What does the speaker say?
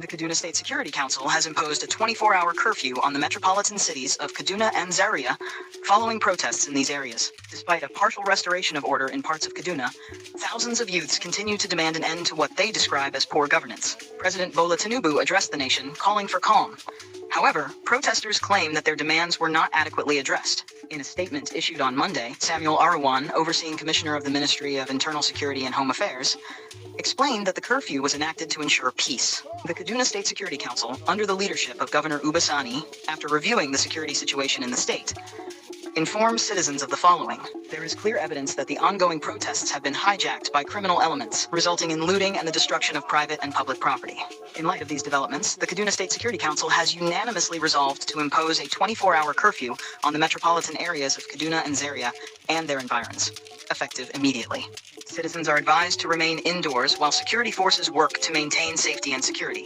The Kaduna State Security Council has imposed a 24-hour curfew on the metropolitan cities of Kaduna and Zaria following protests in these areas. Despite a partial restoration of order in parts of Kaduna, thousands of youths continue to demand an end to what they describe as poor governance. President Bola Tinubu addressed the nation, calling for calm. However, protesters claim that their demands were not adequately addressed. In a statement issued on Monday, Samuel Arawan, overseeing Commissioner of the Ministry of Internal Security and Home Affairs, explained that the curfew was enacted to ensure peace. The Kaduna State Security Council, under the leadership of Governor Ubasani, after reviewing the security situation in the state, informs citizens of the following. There is clear evidence that the ongoing protests have been hijacked by criminal elements, resulting in looting and the destruction of private and public property. In light of these developments, the Kaduna State Security Council has unanimously resolved to impose a 24-hour curfew on the metropolitan areas of Kaduna and Zaria and their environs, effective immediately. Citizens are advised to remain indoors while security forces work to maintain safety and security.